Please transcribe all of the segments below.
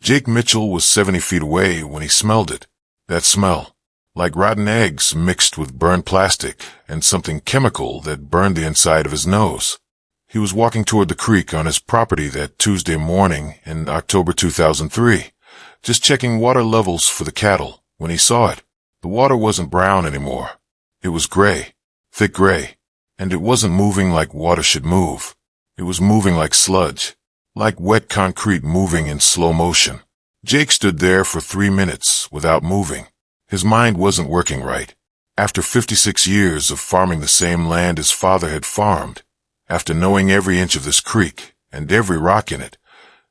Jake Mitchell was 70 feet away when he smelled it. That smell, like rotten eggs mixed with burned plastic and something chemical that burned the inside of his nose. He was walking toward the creek on his property that Tuesday morning in October 2003, just checking water levels for the cattle, when he saw it. The water wasn't brown anymore. It was gray, thick gray, and it wasn't moving like water should move. It was moving like sludge, like wet concrete moving in slow motion. Jake stood there for 3 minutes without moving. His mind wasn't working right. After 56 years of farming the same land his father had farmed, after knowing every inch of this creek and every rock in it,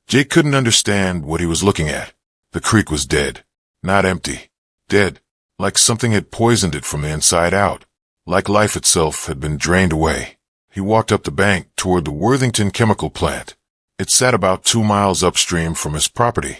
Jake couldn't understand what he was looking at. The creek was dead, not empty, dead, like something had poisoned it from the inside out, like life itself had been drained away. He walked up the bank toward the Worthington chemical plant. It sat about 2 miles upstream from his property,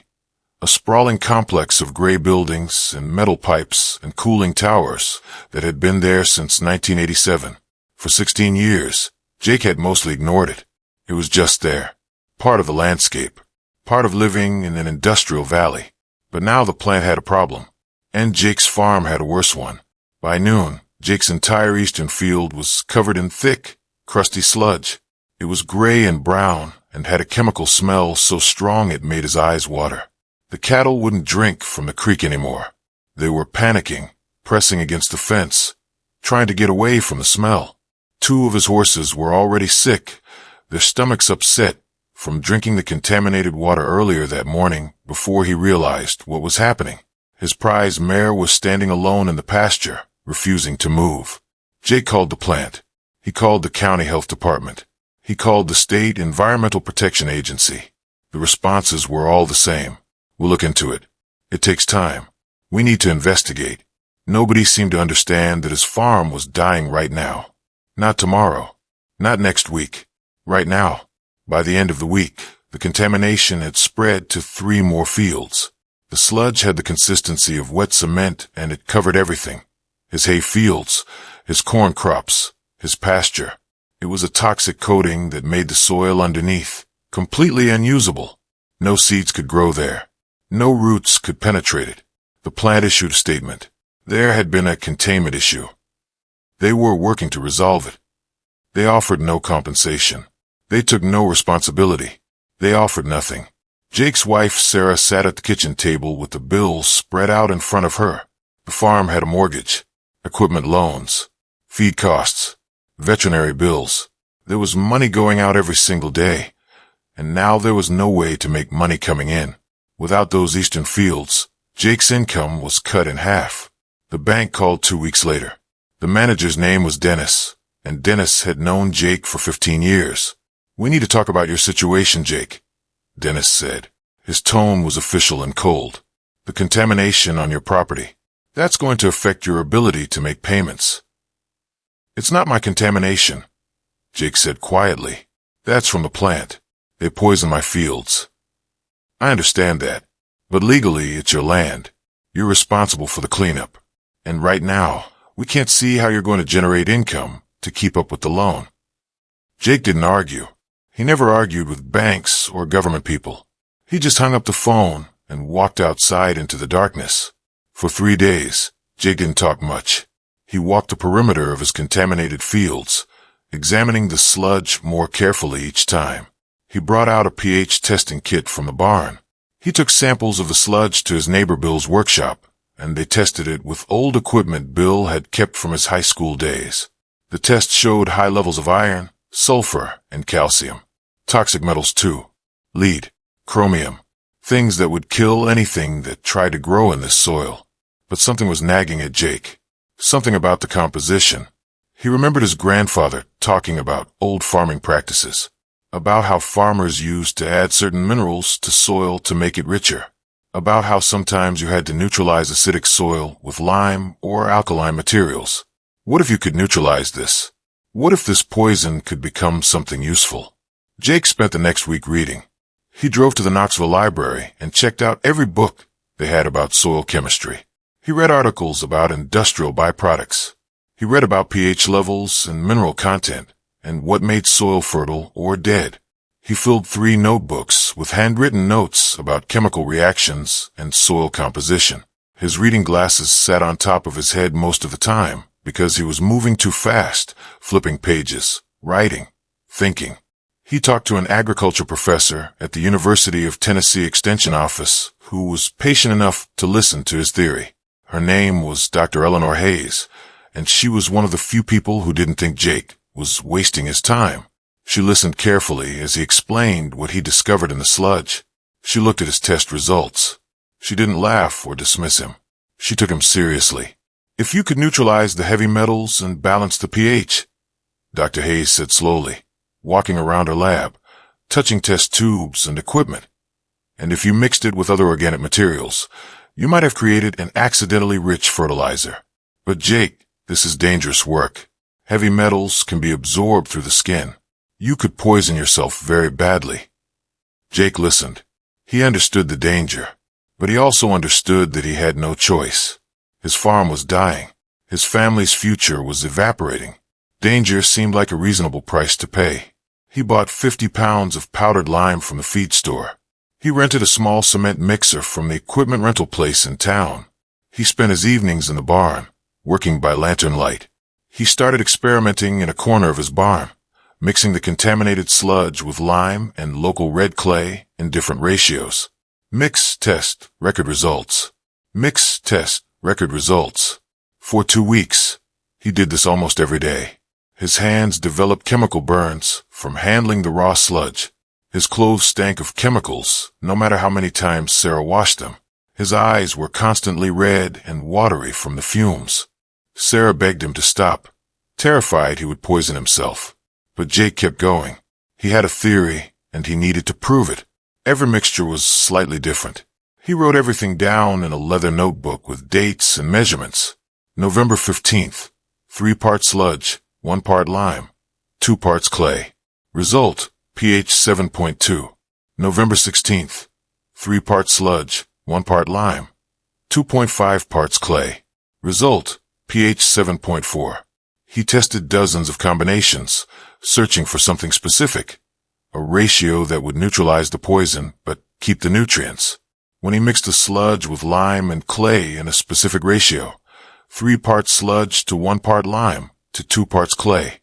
a sprawling complex of gray buildings and metal pipes and cooling towers that had been there since 1987. For 16 years, Jake had mostly ignored it. It was just there, part of the landscape, part of living in an industrial valley. But now the plant had a problem, and Jake's farm had a worse one. By noon, Jake's entire eastern field was covered in thick, crusty sludge. It was gray and brown and had a chemical smell so strong it made his eyes water. The cattle wouldn't drink from the creek anymore. They were panicking, pressing against the fence, trying to get away from the smell. 2 of his horses were already sick, their stomachs upset from drinking the contaminated water earlier that morning before he realized what was happening. His prize mare was standing alone in the pasture, refusing to move. Jake called the plant. He called the county health department. He called the state environmental protection agency. The responses were all the same. We'll look into it. It takes time. We need to investigate. Nobody seemed to understand that his farm was dying right now. Not tomorrow. Not next week. Right now. By the end of the week, the contamination had spread to 3 more fields. The sludge had the consistency of wet cement and it covered everything. His hay fields, his corn crops, his pasture. It was a toxic coating that made the soil underneath completely unusable. No seeds could grow there. No roots could penetrate it. The plant issued a statement. There had been a containment issue. They were working to resolve it. They offered no compensation. They took no responsibility. They offered nothing. Jake's wife, Sarah, sat at the kitchen table with the bills spread out in front of her. The farm had a mortgage, equipment loans, feed costs, veterinary bills. There was money going out every single day, and now there was no way to make money coming in. Without those eastern fields, Jake's income was cut in half. The bank called 2 weeks later. The manager's name was Dennis, and Dennis had known Jake for 15 years. "We need to talk about your situation, Jake," Dennis said. His tone was official and cold. "The contamination on your property. That's going to affect your ability to make payments." "It's not my contamination," Jake said quietly. "That's from the plant. They poison my fields." "I understand that, but legally it's your land. You're responsible for the cleanup. And right now, we can't see how you're going to generate income to keep up with the loan." Jake didn't argue. He never argued with banks or government people. He just hung up the phone and walked outside into the darkness. For 3 days, Jake didn't talk much. He walked the perimeter of his contaminated fields, examining the sludge more carefully each time. He brought out a pH testing kit from the barn. He took samples of the sludge to his neighbor Bill's workshop, and they tested it with old equipment Bill had kept from his high school days. The test showed high levels of iron, sulfur, and calcium. Toxic metals too. Lead, chromium, things that would kill anything that tried to grow in this soil. But something was nagging at Jake. Something about the composition. He remembered his grandfather talking about old farming practices, about how farmers used to add certain minerals to soil to make it richer, about how sometimes you had to neutralize acidic soil with lime or alkaline materials. What if you could neutralize this? What if this poison could become something useful? Jake spent the next week reading. He drove to the Knoxville library and checked out every book they had about soil chemistry. He read articles about industrial byproducts. He read about pH levels and mineral content and what made soil fertile or dead. He filled 3 notebooks with handwritten notes about chemical reactions and soil composition. His reading glasses sat on top of his head most of the time because he was moving too fast, flipping pages, writing, thinking. He talked to an agriculture professor at the University of Tennessee Extension Office who was patient enough to listen to his theory. Her name was Dr. Eleanor Hayes, and she was one of the few people who didn't think Jake was wasting his time. She listened carefully as he explained what he discovered in the sludge. She looked at his test results. She didn't laugh or dismiss him. She took him seriously. "If you could neutralize the heavy metals and balance the pH," Dr. Hayes said slowly, walking around her lab, touching test tubes and equipment, "and if you mixed it with other organic materials, you might have created an accidentally rich fertilizer. But Jake, this is dangerous work. Heavy metals can be absorbed through the skin. You could poison yourself very badly." Jake listened. He understood the danger, but he also understood that he had no choice. His farm was dying. His family's future was evaporating. Danger seemed like a reasonable price to pay. He bought 50 pounds of powdered lime from the feed store. He rented a small cement mixer from the equipment rental place in town. He spent his evenings in the barn, working by lantern light. He started experimenting in a corner of his barn, mixing the contaminated sludge with lime and local red clay in different ratios. Mix, test, record results. Mix, test, record results. For 2 weeks, he did this almost every day. His hands developed chemical burns from handling the raw sludge. His clothes stank of chemicals, no matter how many times Sarah washed them. His eyes were constantly red and watery from the fumes. Sarah begged him to stop, terrified he would poison himself. But Jake kept going. He had a theory, and he needed to prove it. Every mixture was slightly different. He wrote everything down in a leather notebook with dates and measurements. November 15th, 3 parts sludge, 1 part lime, 2 parts clay. Result, pH 7.2. November 16th, 3 parts sludge, 1 part lime, 2.5 parts clay. Result, pH 7.4. He tested dozens of combinations, searching for something specific, a ratio that would neutralize the poison but keep the nutrients. When he mixed the sludge with lime and clay in a specific ratio, 3 parts sludge to 1 part lime to 2 parts clay,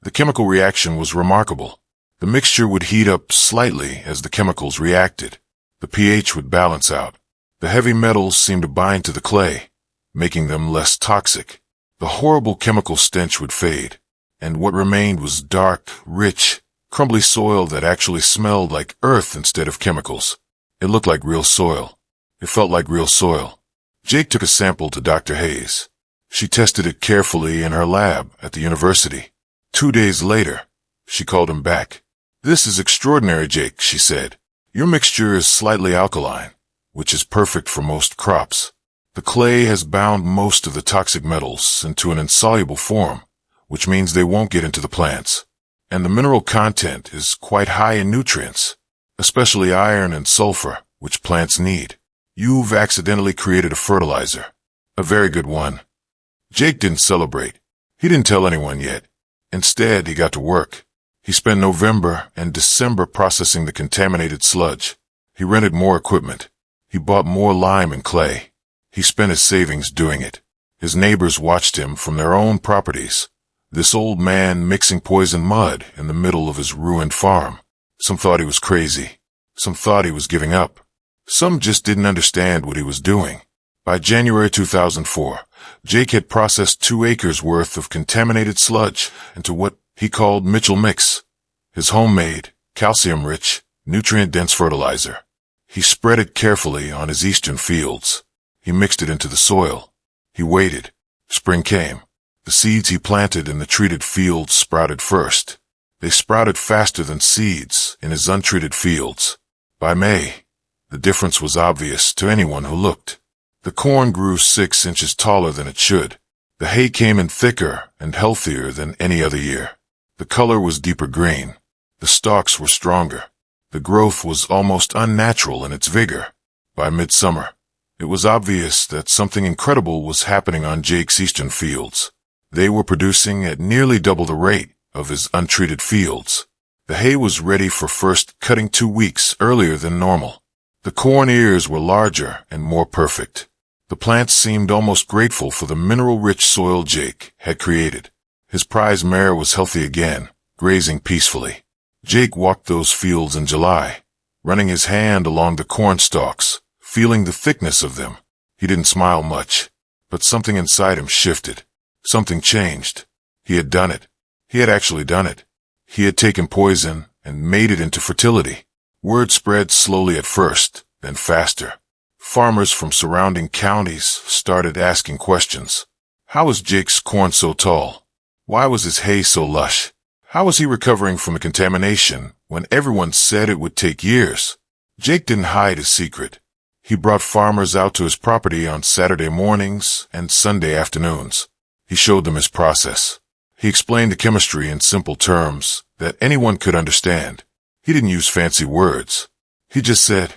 the chemical reaction was remarkable. The mixture would heat up slightly as the chemicals reacted. The pH would balance out. The heavy metals seemed to bind to the clay, making them less toxic. The horrible chemical stench would fade, and what remained was dark, rich, crumbly soil that actually smelled like earth instead of chemicals. It looked like real soil. It felt like real soil. Jake took a sample to Dr. Hayes. She tested it carefully in her lab at the university. 2 days later, she called him back. "This is extraordinary, Jake," she said. "Your mixture is slightly alkaline, which is perfect for most crops. The clay has bound most of the toxic metals into an insoluble form, which means they won't get into the plants. And the mineral content is quite high in nutrients, especially iron and sulfur, which plants need. You've accidentally created a fertilizer. A very good one." Jake didn't celebrate. He didn't tell anyone yet. Instead, he got to work. He spent November and December processing the contaminated sludge. He rented more equipment. He bought more lime and clay. He spent his savings doing it. His neighbors watched him from their own properties. This old man mixing poison mud in the middle of his ruined farm. Some thought he was crazy. Some thought he was giving up. Some just didn't understand what he was doing. By January 2004, Jake had processed 2 acres worth of contaminated sludge into what he called Mitchell Mix, his homemade, calcium-rich, nutrient-dense fertilizer. He spread it carefully on his eastern fields. He mixed it into the soil. He waited. Spring came. The seeds he planted in the treated fields sprouted first. They sprouted faster than seeds in his untreated fields. By May, the difference was obvious to anyone who looked. The corn grew 6 inches taller than it should. The hay came in thicker and healthier than any other year. The color was deeper green. The stalks were stronger. The growth was almost unnatural in its vigor. By midsummer, it was obvious that something incredible was happening on Jake's eastern fields. They were producing at nearly double the rate of his untreated fields. The hay was ready for first cutting 2 weeks earlier than normal. The corn ears were larger and more perfect. The plants seemed almost grateful for the mineral-rich soil Jake had created. His prize mare was healthy again, grazing peacefully. Jake walked those fields in July, running his hand along the corn stalks, feeling the thickness of them. He didn't smile much, but something inside him shifted. Something changed. He had done it. He had actually done it. He had taken poison and made it into fertility. Word spread slowly at first, then faster. Farmers from surrounding counties started asking questions. How was Jake's corn so tall? Why was his hay so lush? How was he recovering from the contamination when everyone said it would take years? Jake didn't hide his secret. He brought farmers out to his property on Saturday mornings and Sunday afternoons. He showed them his process. He explained the chemistry in simple terms that anyone could understand. He didn't use fancy words. He just said,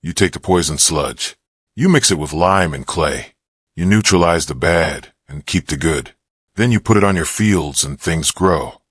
you take the poison sludge. You mix it with lime and clay. You neutralize the bad and keep the good. Then you put it on your fields and things grow.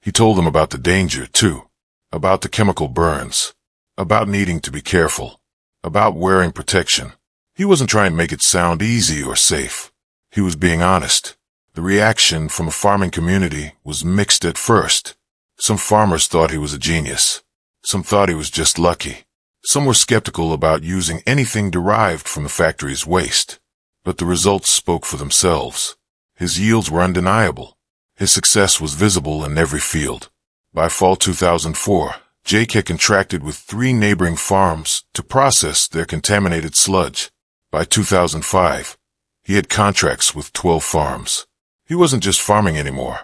He told them about the danger, too. About the chemical burns. About needing to be careful. About wearing protection. He wasn't trying to make it sound easy or safe. He was being honest. The reaction from a farming community was mixed at first. Some farmers thought he was a genius. Some thought he was just lucky. Some were skeptical about using anything derived from the factory's waste. But the results spoke for themselves. His yields were undeniable. His success was visible in every field. By fall 2004, Jake had contracted with 3 neighboring farms to process their contaminated sludge. By 2005, he had contracts with 12 farms. He wasn't just farming anymore.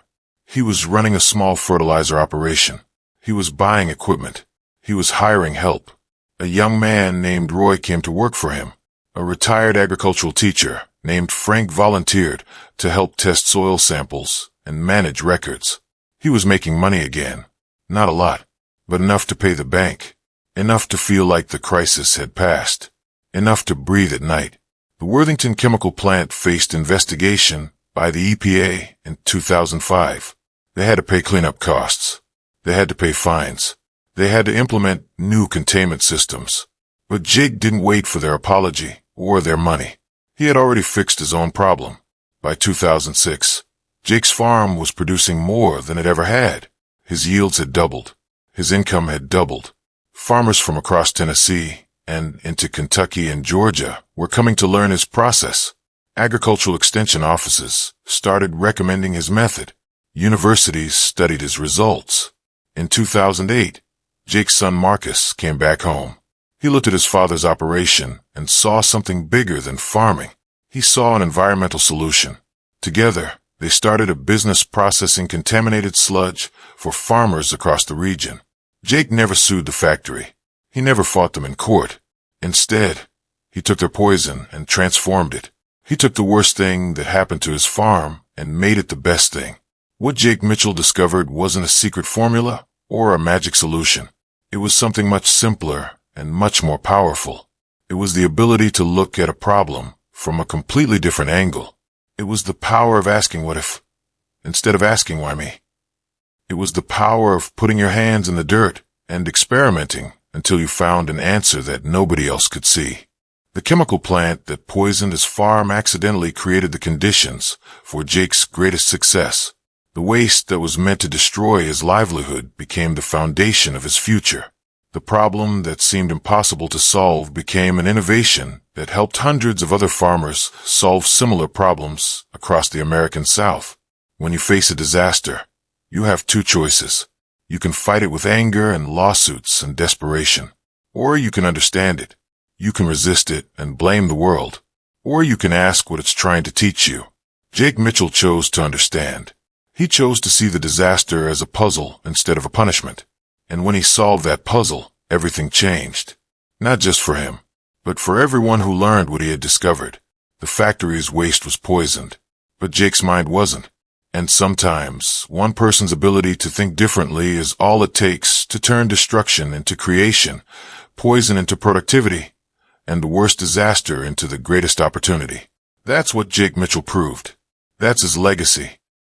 He was running a small fertilizer operation. He was buying equipment. He was hiring help. A young man named Roy came to work for him. A retired agricultural teacher named Frank volunteered to help test soil samples and manage records. He was making money again. Not a lot, but enough to pay the bank. Enough to feel like the crisis had passed. Enough to breathe at night. The Worthington chemical plant faced investigation by the EPA in 2005. They had to pay cleanup costs. They had to pay fines. They had to implement new containment systems. But Jake didn't wait for their apology or their money. He had already fixed his own problem. By 2006, Jake's farm was producing more than it ever had. His yields had doubled. His income had doubled. Farmers from across Tennessee and into Kentucky and Georgia were coming to learn his process. Agricultural extension offices started recommending his method. Universities studied his results. In 2008, Jake's son Marcus came back home. He looked at his father's operation and saw something bigger than farming. He saw an environmental solution. Together, they started a business processing contaminated sludge for farmers across the region. Jake never sued the factory. He never fought them in court. Instead, he took their poison and transformed it. He took the worst thing that happened to his farm and made it the best thing. What Jake Mitchell discovered wasn't a secret formula or a magic solution. It was something much simpler and much more powerful. It was the ability to look at a problem from a completely different angle. It was the power of asking what if, instead of asking why me. It was the power of putting your hands in the dirt and experimenting until you found an answer that nobody else could see. The chemical plant that poisoned his farm accidentally created the conditions for Jake's greatest success. The waste that was meant to destroy his livelihood became the foundation of his future. The problem that seemed impossible to solve became an innovation that helped hundreds of other farmers solve similar problems across the American South. When you face a disaster, you have 2 choices. You can fight it with anger and lawsuits and desperation, or you can understand it. You can resist it and blame the world, or you can ask what it's trying to teach you. Jake Mitchell chose to understand. He chose to see the disaster as a puzzle instead of a punishment. And when he solved that puzzle, everything changed. Not just for him, but for everyone who learned what he had discovered. The factory's waste was poisoned, but Jake's mind wasn't. And sometimes, one person's ability to think differently is all it takes to turn destruction into creation, poison into productivity, and the worst disaster into the greatest opportunity. That's what Jake Mitchell proved. That's his legacy.